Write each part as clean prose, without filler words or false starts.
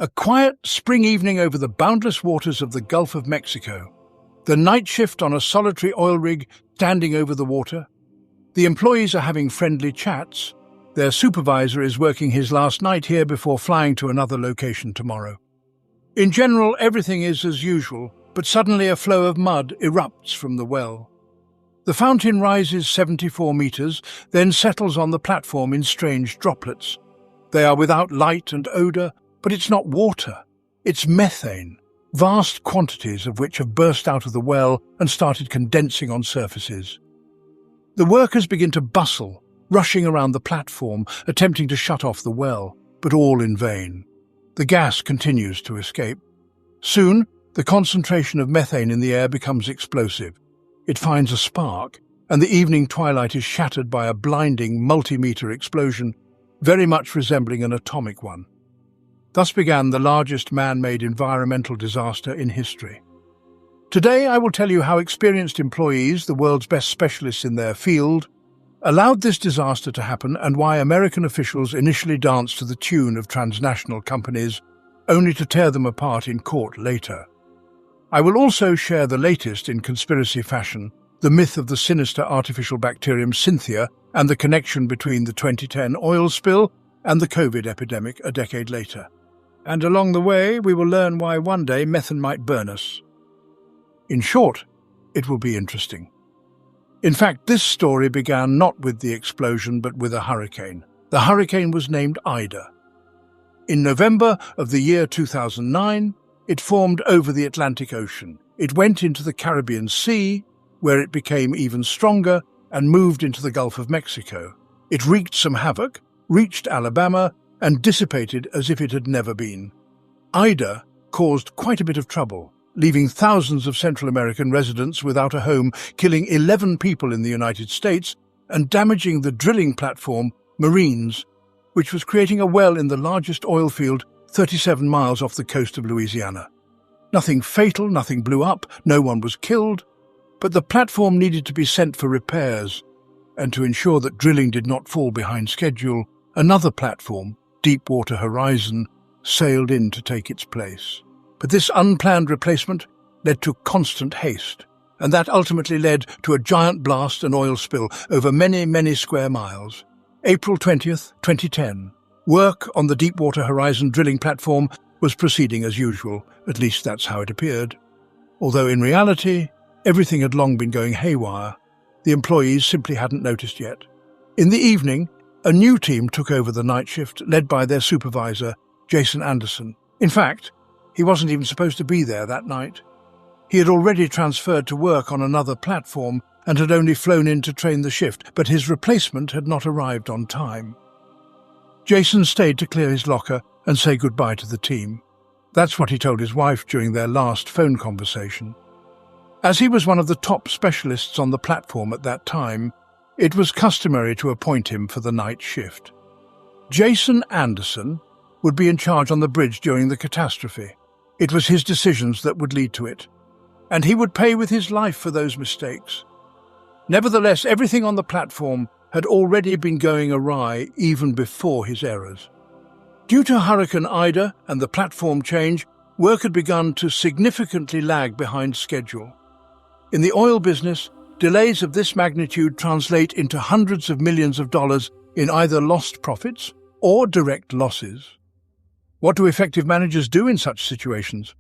A quiet spring evening over the boundless waters of the Gulf of Mexico. The night shift on a solitary oil rig standing over the water. The employees are having friendly chats. Their supervisor is working his last night here before flying to another location tomorrow. In general, everything is as usual, but suddenly a flow of mud erupts from the well. The fountain rises 74 meters, then settles on the platform in strange droplets. They are without light and odor, but it's not water. It's methane, vast quantities of which have burst out of the well and started condensing on surfaces. The workers begin to bustle, rushing around the platform, attempting to shut off the well, but all in vain. The gas continues to escape. Soon, the concentration of methane in the air becomes explosive. It finds a spark, and the evening twilight is shattered by a blinding multi-meter explosion, very much resembling an atomic one. Thus began the largest man-made environmental disaster in history. Today I will tell you how experienced employees, the world's best specialists in their field, allowed this disaster to happen and why American officials initially danced to the tune of transnational companies, only to tear them apart in court later. I will also share the latest in conspiracy fashion, the myth of the sinister artificial bacterium Cynthia and the connection between the 2010 oil spill and the COVID epidemic a decade later. And along the way, we will learn why one day methane might burn us. In short, it will be interesting. In fact, this story began not with the explosion, but with a hurricane. The hurricane was named Ida. In November of the year 2009, it formed over the Atlantic Ocean. It went into the Caribbean Sea, where it became even stronger and moved into the Gulf of Mexico. It wreaked some havoc, reached Alabama, and dissipated as if it had never been. Ida caused quite a bit of trouble, leaving thousands of Central American residents without a home, killing 11 people in the United States and damaging the drilling platform Marines, which was creating a well in the largest oil field 37 miles off the coast of Louisiana. Nothing fatal, nothing blew up, no one was killed, but the platform needed to be sent for repairs, and to ensure that drilling did not fall behind schedule, another platform, Deepwater Horizon, sailed in to take its place. But this unplanned replacement led to constant haste, and that ultimately led to a giant blast and oil spill over many, many square miles. April 20th, 2010. Work on the Deepwater Horizon drilling platform was proceeding as usual, at least that's how it appeared. Although in reality, everything had long been going haywire. The employees simply hadn't noticed yet. In the evening, a new team took over the night shift, led by their supervisor, Jason Anderson. In fact, he wasn't even supposed to be there that night. He had already transferred to work on another platform and had only flown in to train the shift, but his replacement had not arrived on time. Jason stayed to clear his locker and say goodbye to the team. That's what he told his wife during their last phone conversation. As he was one of the top specialists on the platform at that time, it was customary to appoint him for the night shift. Jason Anderson would be in charge on the bridge during the catastrophe. It was his decisions that would lead to it, and he would pay with his life for those mistakes. Nevertheless, everything on the platform had already been going awry even before his errors. Due to Hurricane Ida and the platform change, work had begun to significantly lag behind schedule. In the oil business, delays of this magnitude translate into hundreds of millions of dollars in either lost profits or direct losses. What do effective managers do in such situations?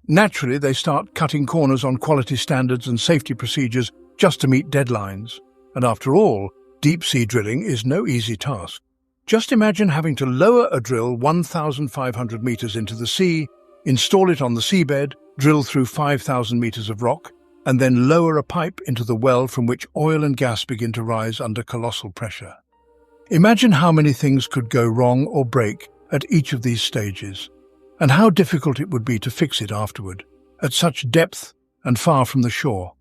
Naturally, they start cutting corners on quality standards and safety procedures just to meet deadlines. And after all, deep-sea drilling is no easy task. Just imagine having to lower a drill 1,500 meters into the sea, install it on the seabed, drill through 5,000 meters of rock, and then lower a pipe into the well from which oil and gas begin to rise under colossal pressure. Imagine how many things could go wrong or break at each of these stages, and how difficult it would be to fix it afterward, at such depth and far from the shore.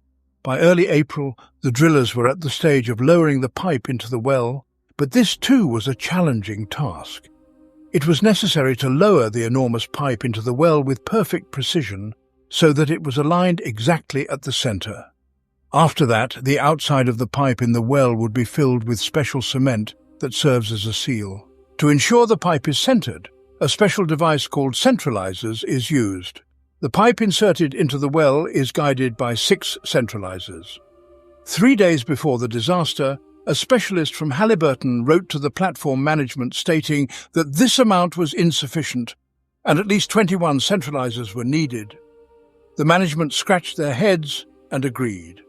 By early April, the drillers were at the stage of lowering the pipe into the well, but this too was a challenging task. It was necessary to lower the enormous pipe into the well with perfect precision so that it was aligned exactly at the center. After that, the outside of the pipe in the well would be filled with special cement that serves as a seal. To ensure the pipe is centered, a special device called centralizers is used. The pipe inserted into the well is guided by 6 centralizers. 3 days before the disaster, a specialist from Halliburton wrote to the platform management stating that this amount was insufficient and at least 21 centralizers were needed. The management scratched their heads and agreed.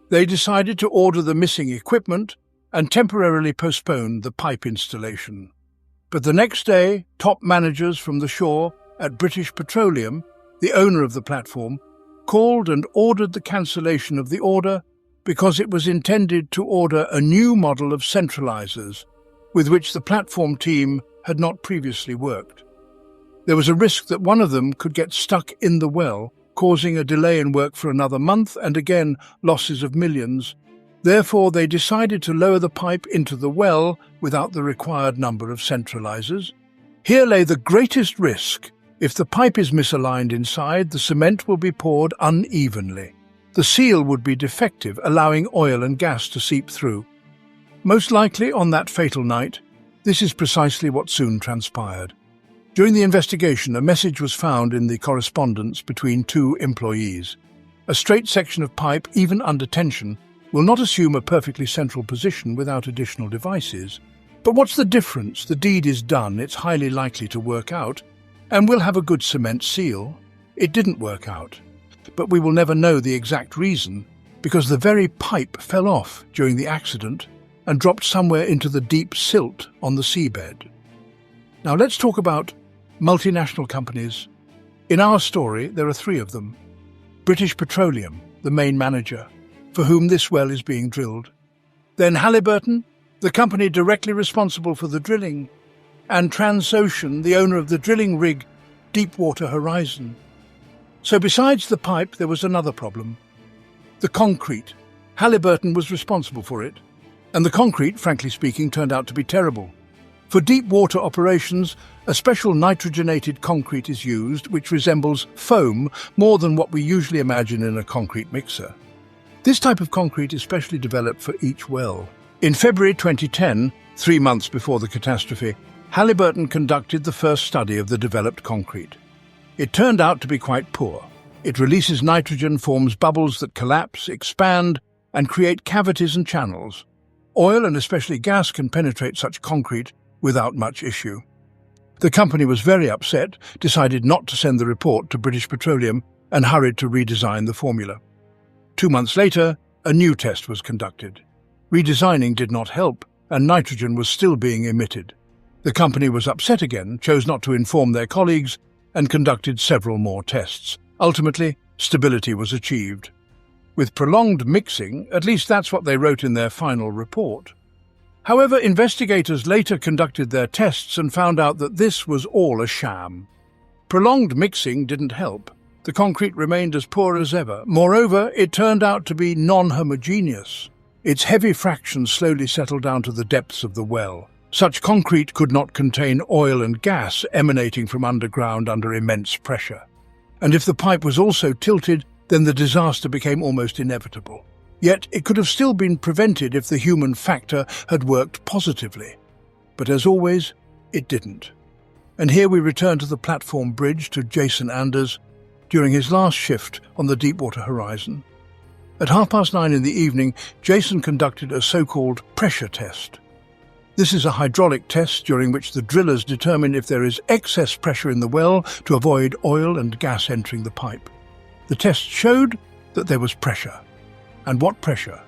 They decided to order the missing equipment and temporarily postponed the pipe installation. But the next day, top managers from the shore at British Petroleum, the owner of the platform, called and ordered the cancellation of the order because it was intended to order a new model of centralizers with which the platform team had not previously worked. There was a risk that one of them could get stuck in the well, causing a delay in work for another month and again losses of millions. Therefore, they decided to lower the pipe into the well without the required number of centralizers. Here lay the greatest risk. If the pipe is misaligned inside, the cement will be poured unevenly. The seal would be defective, allowing oil and gas to seep through. Most likely on that fatal night, this is precisely what soon transpired. During the investigation, a message was found in the correspondence between 2 employees. A straight section of pipe, even under tension, will not assume a perfectly central position without additional devices. But what's the difference? The deed is done, it's highly likely to work out, and we'll have a good cement seal. It didn't work out, but we will never know the exact reason because the very pipe fell off during the accident and dropped somewhere into the deep silt on the seabed. Now let's talk about multinational companies. In our story, there are 3 of them. British Petroleum, the main manager, for whom this well is being drilled. Then Halliburton, the company directly responsible for the drilling, and Transocean, the owner of the drilling rig Deepwater Horizon. So besides the pipe, there was another problem. The concrete. Halliburton was responsible for it, and the concrete, frankly speaking, turned out to be terrible. For deep water operations, a special nitrogenated concrete is used which resembles foam more than what we usually imagine in a concrete mixer. This type of concrete is specially developed for each well. In February 2010, 3 months before the catastrophe, Halliburton conducted the first study of the developed concrete. It turned out to be quite poor. It releases nitrogen, forms bubbles that collapse, expand, and create cavities and channels. Oil and especially gas can penetrate such concrete without much issue. The company was very upset, decided not to send the report to British Petroleum, and hurried to redesign the formula. 2 months later, a new test was conducted. Redesigning did not help, and nitrogen was still being emitted. The company was upset again, chose not to inform their colleagues, and conducted several more tests. Ultimately, stability was achieved. With prolonged mixing, at least that's what they wrote in their final report. However, investigators later conducted their tests and found out that this was all a sham. Prolonged mixing didn't help. The concrete remained as poor as ever. Moreover, it turned out to be non-homogeneous. Its heavy fractions slowly settled down to the depths of the well. Such concrete could not contain oil and gas emanating from underground under immense pressure. And if the pipe was also tilted, then the disaster became almost inevitable. Yet it could have still been prevented if the human factor had worked positively. But as always, it didn't. And here we return to the platform bridge to Jason Anders during his last shift on the Deepwater Horizon. At 9:30 in the evening, Jason conducted a so-called pressure test. This is a hydraulic test during which the drillers determine if there is excess pressure in the well to avoid oil and gas entering the pipe. The test showed that there was pressure. And what pressure?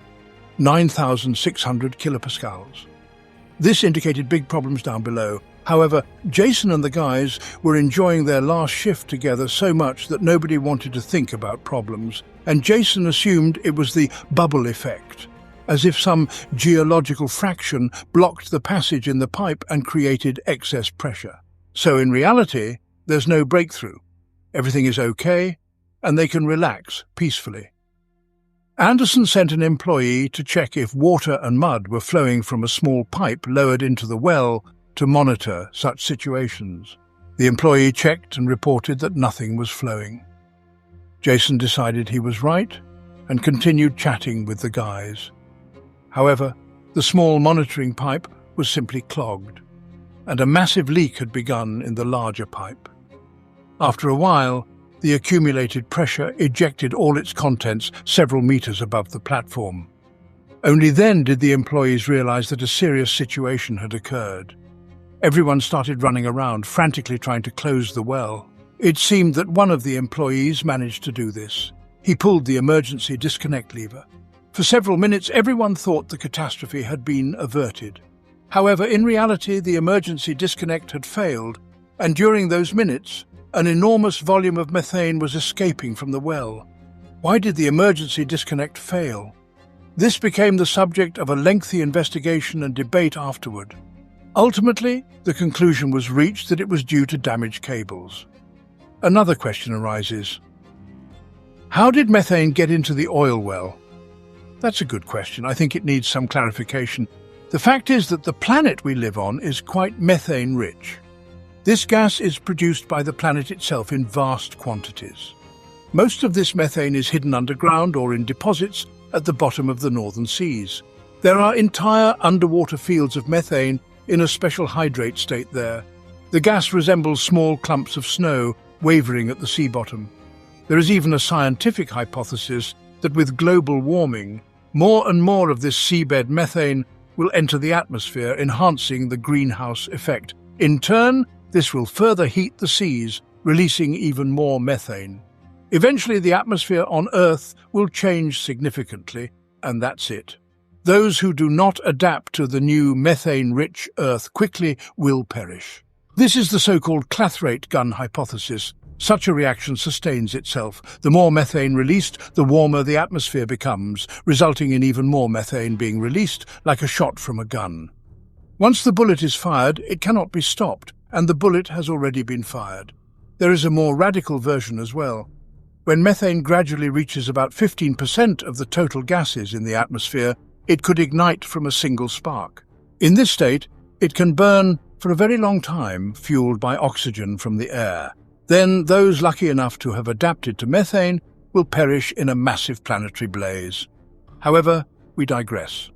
9,600 kilopascals. This indicated big problems down below. However, Jason and the guys were enjoying their last shift together so much that nobody wanted to think about problems, and Jason assumed it was the bubble effect, as if some geological fraction blocked the passage in the pipe and created excess pressure. So in reality, there's no breakthrough. Everything is okay, and they can relax peacefully. Anderson sent an employee to check if water and mud were flowing from a small pipe lowered into the well to monitor such situations. The employee checked and reported that nothing was flowing. Jason decided he was right and continued chatting with the guys. However, the small monitoring pipe was simply clogged. and a massive leak had begun in the larger pipe. After a while, the accumulated pressure ejected all its contents several meters above the platform. Only then did the employees realize that a serious situation had occurred. Everyone started running around, frantically trying to close the well. It seemed that one of the employees managed to do this. He pulled the emergency disconnect lever. For several minutes, everyone thought the catastrophe had been averted. However, in reality, the emergency disconnect had failed, and during those minutes, an enormous volume of methane was escaping from the well. Why did the emergency disconnect fail? This became the subject of a lengthy investigation and debate afterward. Ultimately, the conclusion was reached that it was due to damaged cables. Another question arises. How did methane get into the oil well? That's a good question. I think it needs some clarification. The fact is that the planet we live on is quite methane-rich. This gas is produced by the planet itself in vast quantities. Most of this methane is hidden underground or in deposits at the bottom of the northern seas. There are entire underwater fields of methane in a special hydrate state there. The gas resembles small clumps of snow wavering at the sea bottom. There is even a scientific hypothesis that with global warming, more and more of this seabed methane will enter the atmosphere, enhancing the greenhouse effect. In turn, this will further heat the seas, releasing even more methane. Eventually, the atmosphere on Earth will change significantly, and that's it. Those who do not adapt to the new methane-rich Earth quickly will perish. This is the so-called clathrate gun hypothesis. Such a reaction sustains itself. The more methane released, the warmer the atmosphere becomes, resulting in even more methane being released, like a shot from a gun. Once the bullet is fired, it cannot be stopped, and the bullet has already been fired. There is a more radical version as well. When methane gradually reaches about 15% of the total gases in the atmosphere, it could ignite from a single spark. In this state, it can burn for a very long time, fueled by oxygen from the air. Then those lucky enough to have adapted to methane will perish in a massive planetary blaze. However, we digress.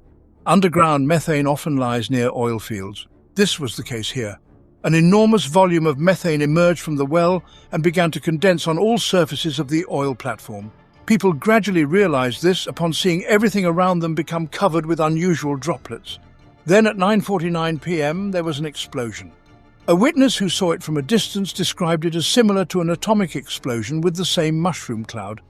Underground methane often lies near oil fields. This was the case here. An enormous volume of methane emerged from the well and began to condense on all surfaces of the oil platform. People gradually realized this upon seeing everything around them become covered with unusual droplets. Then at 9:49 p.m. there was an explosion. A witness who saw it from a distance described it as similar to an atomic explosion with the same mushroom cloud.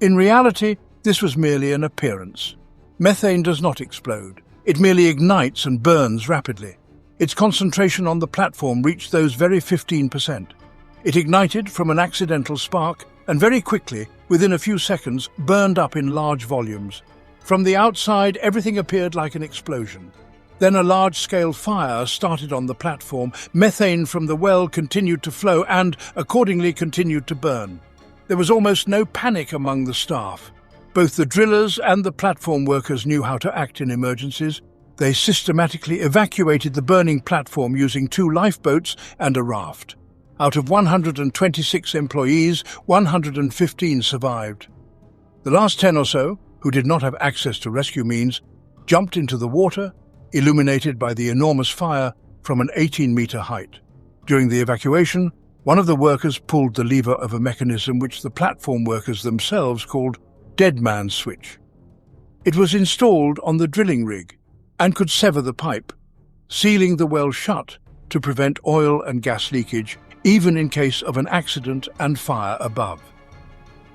In reality, this was merely an appearance. Methane does not explode. It merely ignites and burns rapidly. Its concentration on the platform reached those very 15%. It ignited from an accidental spark and very quickly, within a few seconds, burned up in large volumes. From the outside, everything appeared like an explosion. Then a large-scale fire started on the platform. Methane from the well continued to flow and, accordingly, continued to burn. There was almost no panic among the staff. Both the drillers and the platform workers knew how to act in emergencies. They systematically evacuated the burning platform using 2 lifeboats and a raft. Out of 126 employees, 115 survived. The last 10 or so, who did not have access to rescue means, jumped into the water, illuminated by the enormous fire from an 18-meter height. During the evacuation, one of the workers pulled the lever of a mechanism which the platform workers themselves called dead man's switch. It was installed on the drilling rig and could sever the pipe, sealing the well shut to prevent oil and gas leakage, even in case of an accident and fire above.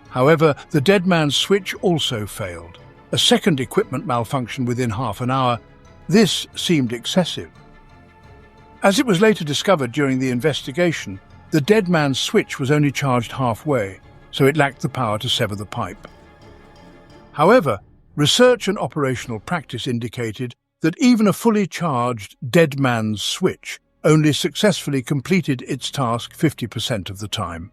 However, the dead man's switch also failed. A second equipment malfunctioned within half an hour. This seemed excessive. As it was later discovered during the investigation, the dead man's switch was only charged halfway, so it lacked the power to sever the pipe. However, research and operational practice indicated that even a fully charged dead man's switch only successfully completed its task 50% of the time.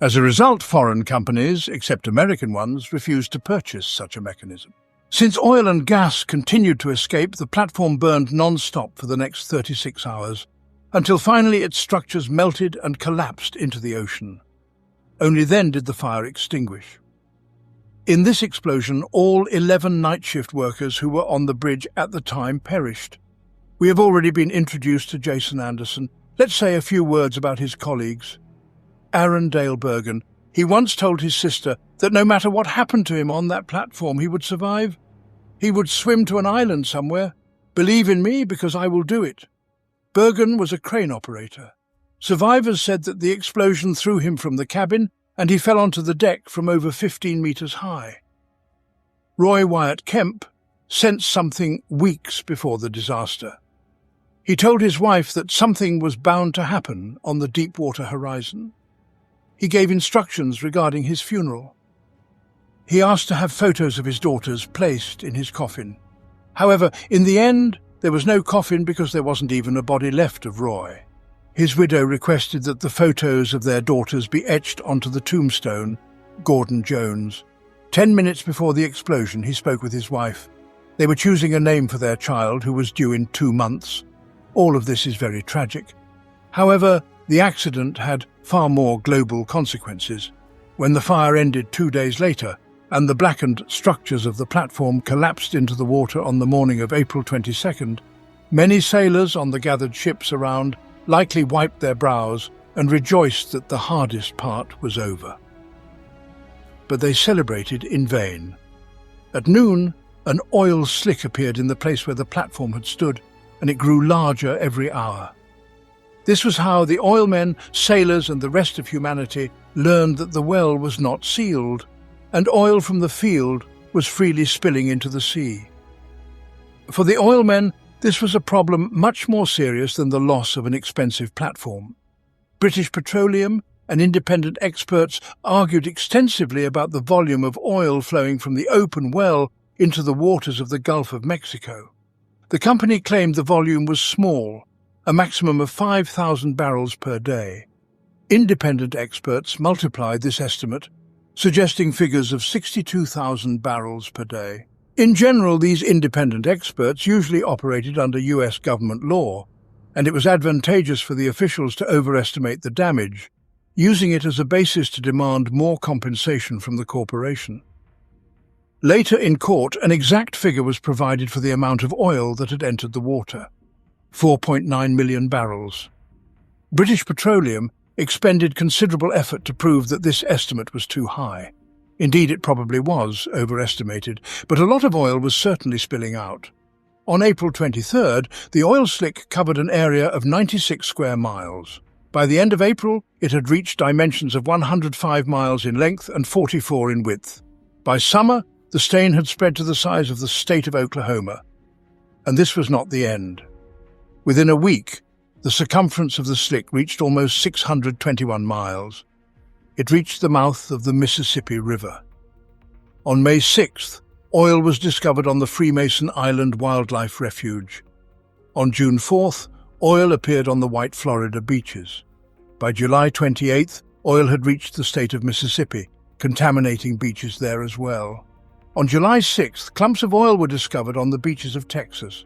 As a result, foreign companies, except American ones, refused to purchase such a mechanism. Since oil and gas continued to escape, the platform burned non-stop for the next 36 hours, until finally its structures melted and collapsed into the ocean. Only then did the fire extinguish. In this explosion, all 11 night shift workers who were on the bridge at the time perished. We have already been introduced to Jason Anderson. Let's say a few words about his colleagues. Aaron Dale Bergen. He once told his sister that no matter what happened to him on that platform, he would survive. He would swim to an island somewhere. Believe in me because I will do it. Bergen was a crane operator. Survivors said that the explosion threw him from the cabin and he fell onto the deck from over 15 meters high. Roy Wyatt Kemp sensed something weeks before the disaster. He told his wife that something was bound to happen on the deep-water horizon. He gave instructions regarding his funeral. He asked to have photos of his daughters placed in his coffin. However, in the end, there was no coffin because there wasn't even a body left of Roy. His widow requested that the photos of their daughters be etched onto the tombstone, Gordon Jones. 10 minutes before the explosion, he spoke with his wife. They were choosing a name for their child, who was due in 2 months. All of this is very tragic. However, the accident had far more global consequences. When the fire ended 2 days later, and the blackened structures of the platform collapsed into the water on the morning of April 22nd, many sailors on the gathered ships around likely wiped their brows and rejoiced that the hardest part was over. But they celebrated in vain. At noon, an oil slick appeared in the place where the platform had stood, and it grew larger every hour. This was how the oilmen, sailors, and the rest of humanity learned that the well was not sealed, and oil from the field was freely spilling into the sea. For the oilmen, this was a problem much more serious than the loss of an expensive platform. British Petroleum and independent experts argued extensively about the volume of oil flowing from the open well into the waters of the Gulf of Mexico. The company claimed the volume was small, a maximum of 5,000 barrels per day. Independent experts multiplied this estimate, suggesting figures of 62,000 barrels per day. In general, these independent experts usually operated under US government law, and it was advantageous for the officials to overestimate the damage, using it as a basis to demand more compensation from the corporation. Later in court, an exact figure was provided for the amount of oil that had entered the water: 4.9 million barrels. British Petroleum expended considerable effort to prove that this estimate was too high. Indeed, it probably was overestimated, but a lot of oil was certainly spilling out. On April 23rd, the oil slick covered an area of 96 square miles. By the end of April, it had reached dimensions of 105 miles in length and 44 in width. By summer, the stain had spread to the size of the state of Oklahoma. And this was not the end. Within a week, the circumference of the slick reached almost 621 miles. It reached the mouth of the Mississippi River. On May 6th, oil was discovered on the Freemason Island Wildlife Refuge. On June 4th, oil appeared on the White Florida beaches. By July 28th, oil had reached the state of Mississippi, contaminating beaches there as well. On July 6th, clumps of oil were discovered on the beaches of Texas.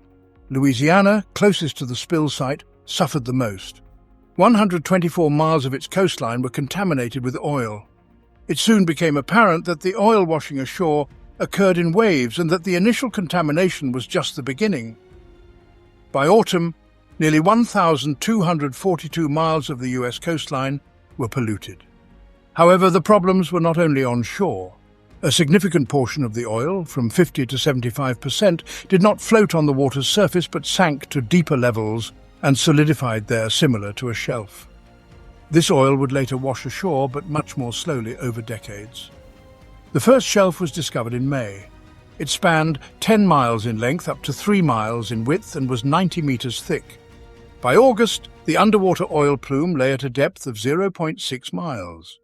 Louisiana, closest to the spill site, suffered the most. 124 miles of its coastline were contaminated with oil. It soon became apparent that the oil washing ashore occurred in waves and that the initial contamination was just the beginning. By autumn, nearly 1,242 miles of the US coastline were polluted. However, the problems were not only on shore. A significant portion of the oil, from 50 to 75%, did not float on the water's surface but sank to deeper levels and solidified there, similar to a shelf. This oil would later wash ashore, but much more slowly over decades. The first shelf was discovered in May. It spanned 10 miles in length, up to 3 miles in width, and was 90 meters thick. By August, the underwater oil plume lay at a depth of 0.6 miles.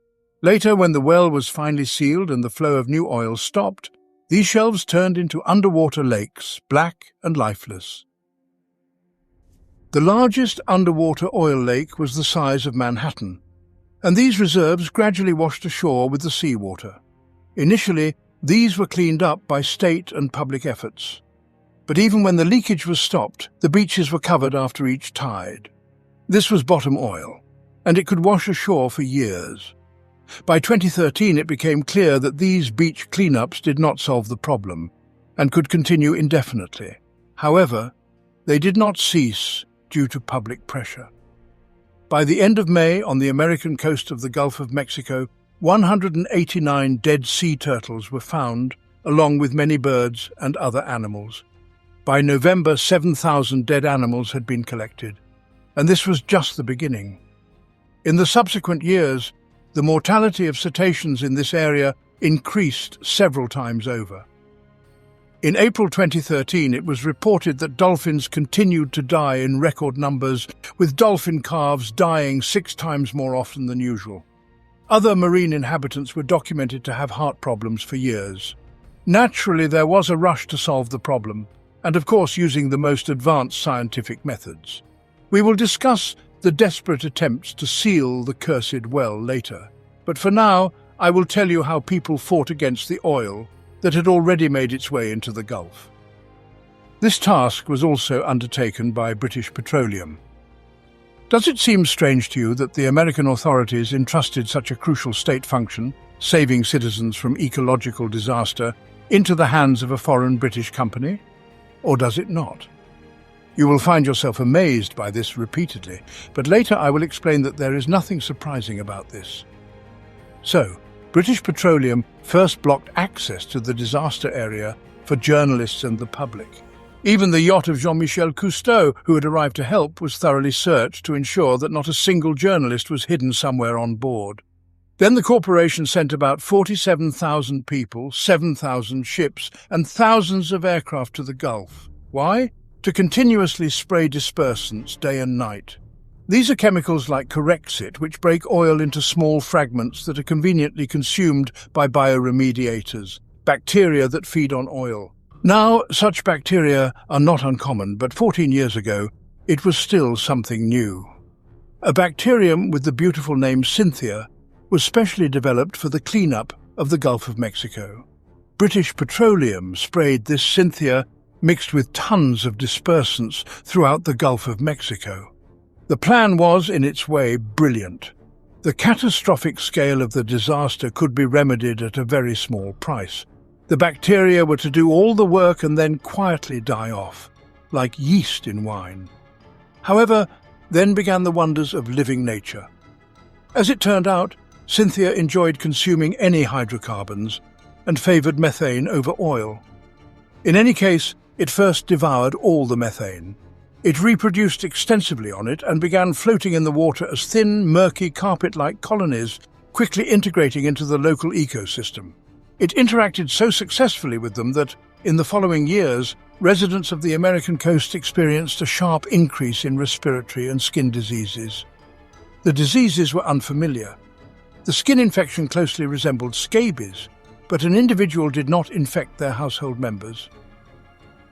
Later, when the well was finally sealed and the flow of new oil stopped, these shelves turned into underwater lakes, black and lifeless. The largest underwater oil lake was the size of Manhattan, and these reserves gradually washed ashore with the seawater. Initially, these were cleaned up by state and public efforts. But even when the leakage was stopped, the beaches were covered after each tide. This was bottom oil, and it could wash ashore for years. By 2013, it became clear that these beach cleanups did not solve the problem and could continue indefinitely. However, They did not cease due to public pressure. By the end of May, on the American coast of the Gulf of Mexico, 189 dead sea turtles were found, along with many birds and other animals. By November, 7,000 dead animals had been collected, and this was just the beginning. In the subsequent years, the mortality of cetaceans in this area increased several times over. In April 2013, it was reported that dolphins continued to die in record numbers, with dolphin calves dying 6 times more often than usual. Other marine inhabitants were documented to have heart problems for years. Naturally, there was a rush to solve the problem, and of course using the most advanced scientific methods. We will discuss the desperate attempts to seal the cursed well later, but for now, I will tell you how people fought against the oil that had already made its way into the Gulf. This task was also undertaken by British Petroleum. Does it seem strange to you that the American authorities entrusted such a crucial state function, saving citizens from ecological disaster, into the hands of a foreign British company? Or does it not? You will find yourself amazed by this repeatedly, but later I will explain that there is nothing surprising about this. So, British Petroleum first blocked access to the disaster area for journalists and the public. Even the yacht of Jean-Michel Cousteau, who had arrived to help, was thoroughly searched to ensure that not a single journalist was hidden somewhere on board. Then the corporation sent about 47,000 people, 7,000 ships, and thousands of aircraft to the Gulf. Why? To continuously spray dispersants day and night. These are chemicals like Corexit, which break oil into small fragments that are conveniently consumed by bioremediators, bacteria that feed on oil. Now, such bacteria are not uncommon, but 14 years ago, it was still something new. A bacterium with the beautiful name Cynthia was specially developed for the cleanup of the Gulf of Mexico. British Petroleum sprayed this Cynthia mixed with tons of dispersants throughout the Gulf of Mexico. The plan was, in its way, brilliant. The catastrophic scale of the disaster could be remedied at a very small price. The bacteria were to do all the work and then quietly die off, like yeast in wine. However, then began the wonders of living nature. As it turned out, Cynthia enjoyed consuming any hydrocarbons and favoured methane over oil. In any case, it first devoured all the methane. It reproduced extensively on it and began floating in the water as thin, murky, carpet-like colonies, quickly integrating into the local ecosystem. It interacted so successfully with them that, in the following years, residents of the American coast experienced a sharp increase in respiratory and skin diseases. The diseases were unfamiliar. The skin infection closely resembled scabies, but an individual did not infect their household members.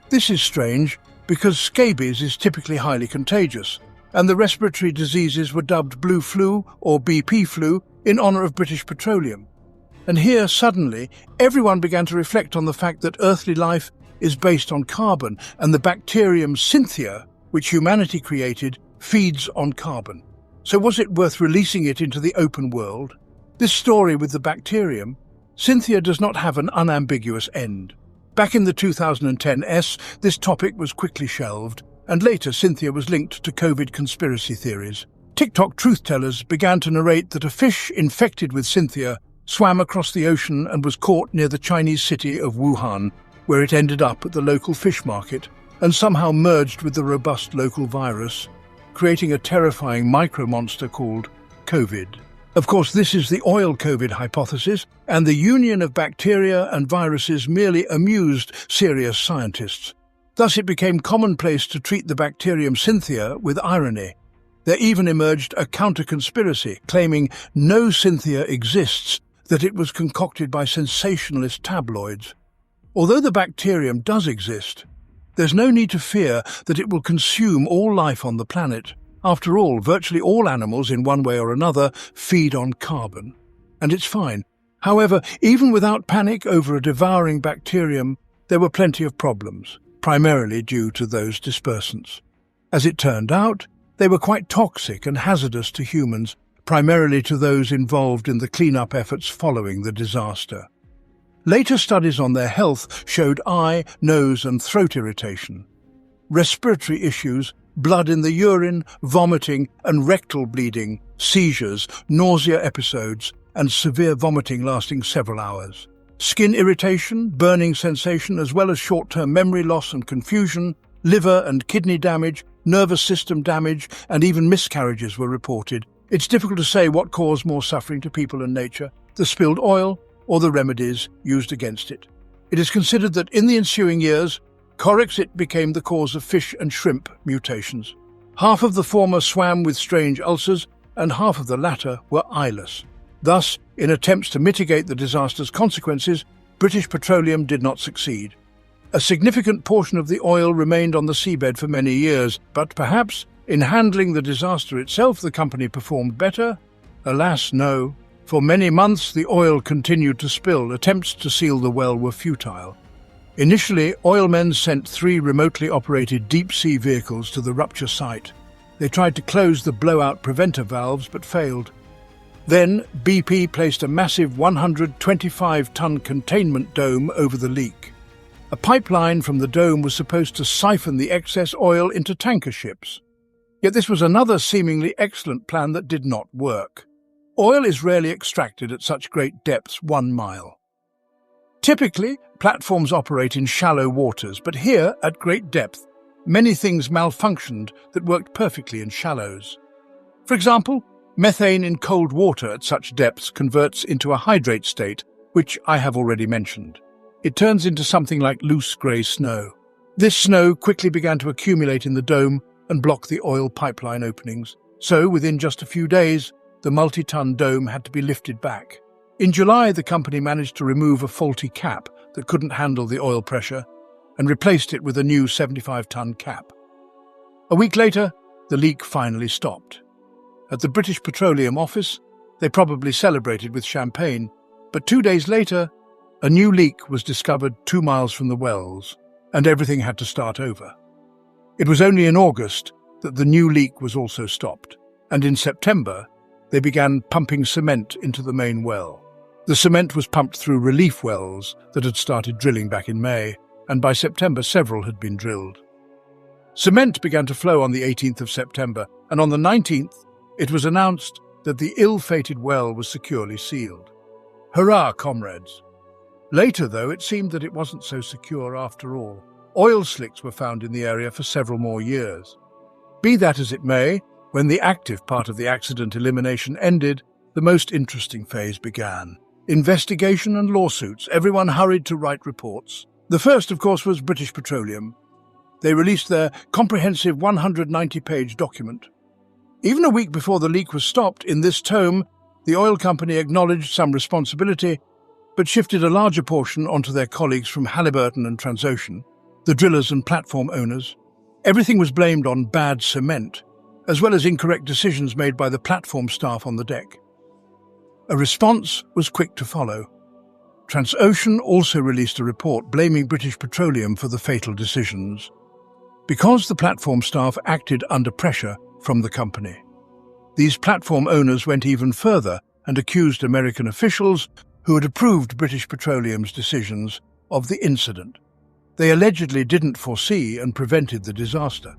This is strange, because scabies is typically highly contagious, and the respiratory diseases were dubbed blue flu or BP flu in honor of British Petroleum. And here, suddenly, everyone began to reflect on the fact that earthly life is based on carbon, and the bacterium Cynthia, which humanity created, feeds on carbon. So was it worth releasing it into the open world? This story with the bacterium, Cynthia, does not have an unambiguous end. Back in the 2010s, this topic was quickly shelved, and later Cynthia was linked to COVID conspiracy theories. TikTok truth-tellers began to narrate that a fish infected with Cynthia swam across the ocean and was caught near the Chinese city of Wuhan, where it ended up at the local fish market and somehow merged with the robust local virus, creating a terrifying micro-monster called COVID. Of course, this is the oil COVID hypothesis, and the union of bacteria and viruses merely amused serious scientists. Thus it became commonplace to treat the bacterium Cynthia with irony. There even emerged a counter-conspiracy claiming no Cynthia exists, that it was concocted by sensationalist tabloids. Although the bacterium does exist, there's no need to fear that it will consume all life on the planet. After all, virtually all animals, in one way or another, feed on carbon. And it's fine. However, even without panic over a devouring bacterium, there were plenty of problems, primarily due to those dispersants. As it turned out, they were quite toxic and hazardous to humans, primarily to those involved in the cleanup efforts following the disaster. Later studies on their health showed eye, nose, and throat irritation. respiratory issues, blood in the urine, vomiting and rectal bleeding, seizures, nausea episodes, and severe vomiting lasting several hours. Skin irritation, burning sensation, as well as short-term memory loss and confusion, liver and kidney damage, nervous system damage, and even miscarriages were reported. It's difficult to say what caused more suffering to people and nature, the spilled oil or the remedies used against it. It is considered that in the ensuing years, Corexit became the cause of fish and shrimp mutations. Half of the former swam with strange ulcers, and half of the latter were eyeless. Thus, in attempts to mitigate the disaster's consequences, British Petroleum did not succeed. A significant portion of the oil remained on the seabed for many years, but perhaps in handling the disaster itself the company performed better? Alas, no. For many months the oil continued to spill. Attempts to seal the well were futile. Initially, oilmen sent 3 remotely operated deep-sea vehicles to the rupture site. They tried to close the blowout preventer valves but failed. Then, BP placed a massive 125-ton containment dome over the leak. A pipeline from the dome was supposed to siphon the excess oil into tanker ships. Yet this was another seemingly excellent plan that did not work. Oil is rarely extracted at such great depths, 1 mile. Typically, platforms operate in shallow waters, but here, at great depth, many things malfunctioned that worked perfectly in shallows. For example, methane in cold water at such depths converts into a hydrate state, which I have already mentioned. It turns into something like loose grey snow. This snow quickly began to accumulate in the dome and block the oil pipeline openings. So, within just a few days, the multi-ton dome had to be lifted back. In July, the company managed to remove a faulty cap that couldn't handle the oil pressure and replaced it with a new 75-ton cap. A week later, the leak finally stopped. At the British Petroleum office, they probably celebrated with champagne, but 2 days later, a new leak was discovered 2 miles from the wells, and everything had to start over. It was only in August that the new leak was also stopped, and in September, they began pumping cement into the main well. The cement was pumped through relief wells that had started drilling back in May, and by September several had been drilled. Cement began to flow on the 18th of September, and on the 19th, it was announced that the ill-fated well was securely sealed. Hurrah, comrades! Later, though, it seemed that it wasn't so secure after all. Oil slicks were found in the area for several more years. Be that as it may, when the active part of the accident elimination ended, the most interesting phase began. Investigation and lawsuits. Everyone hurried to write reports. The first, of course, was British Petroleum. They released their comprehensive 190-page document. Even a week before the leak was stopped, in this tome, the oil company acknowledged some responsibility, but shifted a larger portion onto their colleagues from Halliburton and Transocean, the drillers and platform owners. Everything was blamed on bad cement, as well as incorrect decisions made by the platform staff on the deck. A response was quick to follow. Transocean also released a report blaming British Petroleum for the fatal decisions, because the platform staff acted under pressure from the company. These platform owners went even further and accused American officials who had approved British Petroleum's decisions of the incident. They allegedly didn't foresee and prevented the disaster.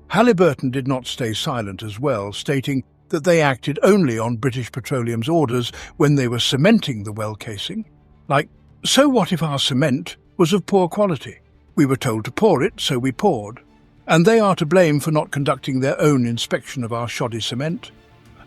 Halliburton did not stay silent as well, stating that they acted only on British Petroleum's orders when they were cementing the well casing. Like, so what if our cement was of poor quality? We were told to pour it, so we poured. And they are to blame for not conducting their own inspection of our shoddy cement.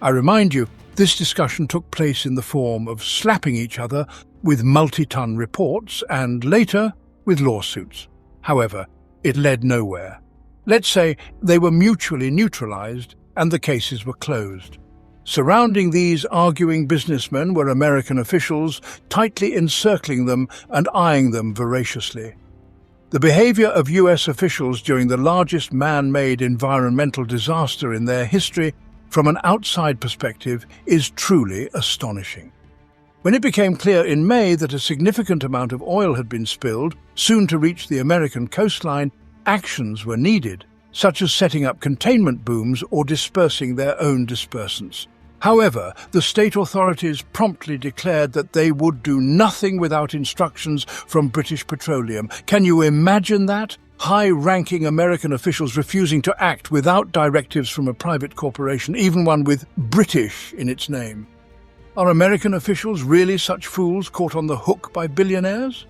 I remind you, this discussion took place in the form of slapping each other with multi-ton reports and later with lawsuits. However, it led nowhere. Let's say they were mutually neutralized and the cases were closed. Surrounding these arguing businessmen were American officials, tightly encircling them and eyeing them voraciously. The behavior of US officials during the largest man-made environmental disaster in their history, from an outside perspective, is truly astonishing. When it became clear in May that a significant amount of oil had been spilled, soon to reach the American coastline, actions were needed, such as setting up containment booms or dispersing their own dispersants. However, the state authorities promptly declared that they would do nothing without instructions from British Petroleum. Can you imagine that? high-ranking American officials refusing to act without directives from a private corporation, even one with British in its name. Are American officials really such fools caught on the hook by billionaires?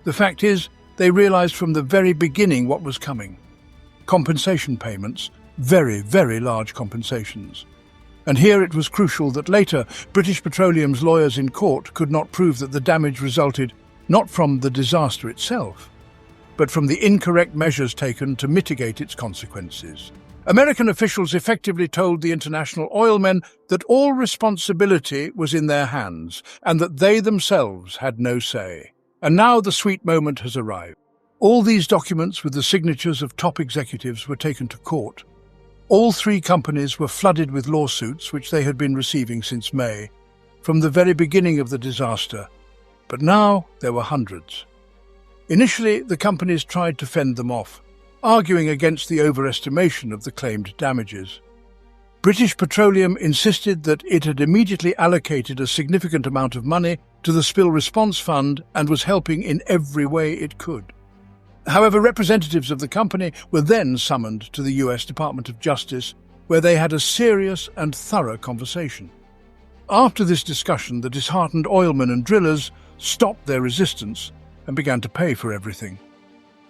The fact is, they realized from the very beginning what was coming. Compensation payments, very, very large compensations. And here it was crucial that later British Petroleum's lawyers in court could not prove that the damage resulted not from the disaster itself, but from the incorrect measures taken to mitigate its consequences. American officials effectively told the international oilmen that all responsibility was in their hands and that they themselves had no say. And now the sweet moment has arrived. All these documents with the signatures of top executives were taken to court. All three companies were flooded with lawsuits which they had been receiving since May, from the very beginning of the disaster. But now there were hundreds. Initially, the companies tried to fend them off, arguing against the overestimation of the claimed damages. British Petroleum insisted that it had immediately allocated a significant amount of money to the Spill Response Fund and was helping in every way it could. However, representatives of the company were then summoned to the US Department of Justice, where they had a serious and thorough conversation. After this discussion, the disheartened oilmen and drillers stopped their resistance and began to pay for everything.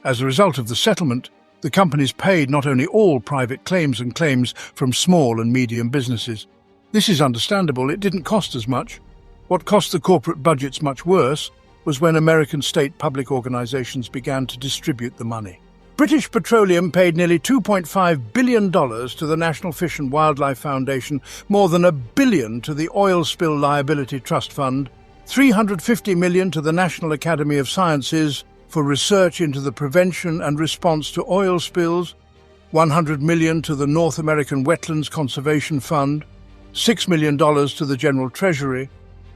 As a result of the settlement, the companies paid not only all private claims and claims from small and medium businesses. This is understandable, it didn't cost as much. What cost the corporate budgets much worse was when American state public organizations began to distribute the money. British Petroleum paid nearly $2.5 billion to the National Fish and Wildlife Foundation, more than $1 billion to the Oil Spill Liability Trust Fund, $350 million to the National Academy of Sciences for research into the prevention and response to oil spills, $100 million to the North American Wetlands Conservation Fund, $6 million to the General Treasury,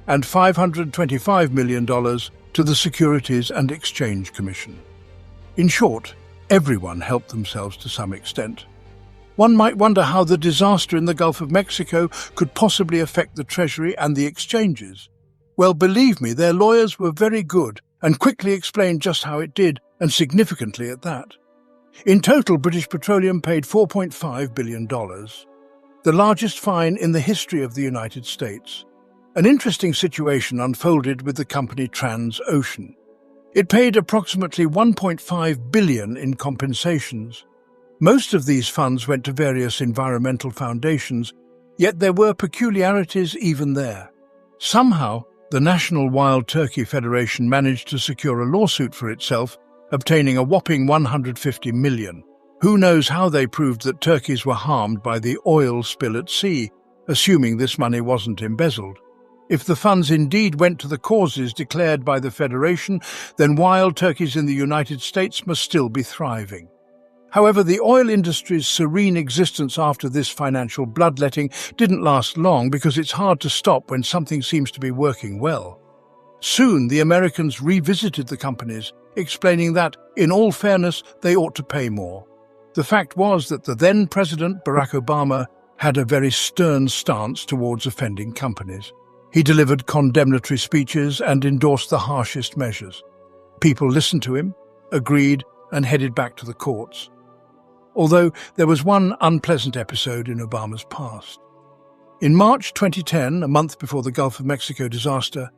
and $525 million to the Securities and Exchange Commission. In short, everyone helped themselves to some extent. One might wonder how the disaster in the Gulf of Mexico could possibly affect the Treasury and the exchanges. Well, believe me, their lawyers were very good and quickly explained just how it did, and significantly at that. In total, British Petroleum paid $4.5 billion, the largest fine in the history of the United States. An interesting situation unfolded with the company Transocean. It paid approximately $1.5 billion in compensations. Most of these funds went to various environmental foundations, yet there were peculiarities even there. Somehow, the National Wild Turkey Federation managed to secure a lawsuit for itself, obtaining a whopping $150 million. Who knows how they proved that turkeys were harmed by the oil spill at sea, assuming this money wasn't embezzled. If the funds indeed went to the causes declared by the Federation, then wild turkeys in the United States must still be thriving. However, the oil industry's serene existence after this financial bloodletting didn't last long, because it's hard to stop when something seems to be working well. Soon, the Americans revisited the companies, explaining that, in all fairness, they ought to pay more. The fact was that the then-President Barack Obama had a very stern stance towards offending companies. He delivered condemnatory speeches and endorsed the harshest measures. People listened to him, agreed, and headed back to the courts. Although there was one unpleasant episode in Obama's past. In March 2010, a month before the Gulf of Mexico disaster,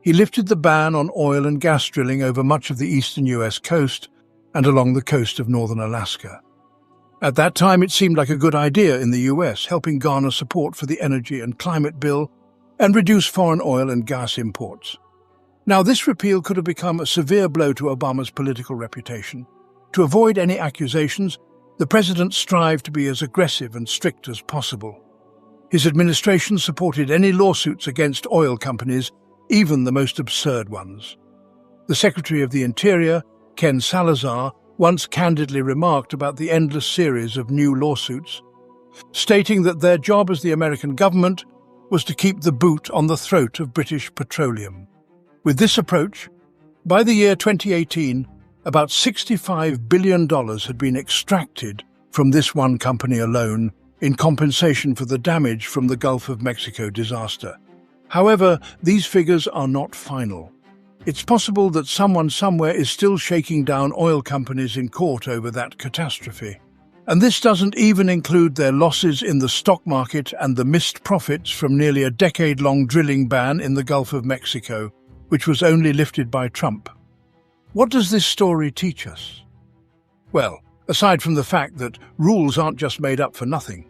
he lifted the ban on oil and gas drilling over much of the eastern US coast and along the coast of northern Alaska. At that time, it seemed like a good idea in the US, helping garner support for the energy and climate bill and reduce foreign oil and gas imports. Now, this repeal could have become a severe blow to Obama's political reputation. To avoid any accusations, the president strived to be as aggressive and strict as possible. His administration supported any lawsuits against oil companies, even the most absurd ones. The Secretary of the Interior, Ken Salazar, once candidly remarked about the endless series of new lawsuits, stating that their job as the American government was to keep the boot on the throat of British Petroleum. With this approach, by the year 2018, about $65 billion had been extracted from this one company alone in compensation for the damage from the Gulf of Mexico disaster. However, these figures are not final. It's possible that someone somewhere is still shaking down oil companies in court over that catastrophe. And this doesn't even include their losses in the stock market and the missed profits from nearly a decade-long drilling ban in the Gulf of Mexico, which was only lifted by Trump. What does this story teach us? Well, aside from the fact that rules aren't just made up for nothing,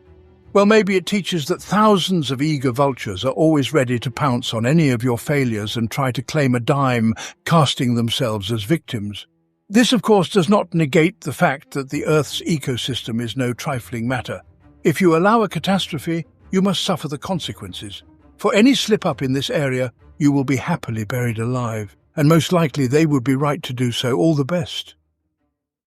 well, maybe it teaches that thousands of eager vultures are always ready to pounce on any of your failures and try to claim a dime, casting themselves as victims. This, of course, does not negate the fact that the Earth's ecosystem is no trifling matter. If you allow a catastrophe, you must suffer the consequences. For any slip-up in this area, you will be happily buried alive, and most likely they would be right to do so. All the best.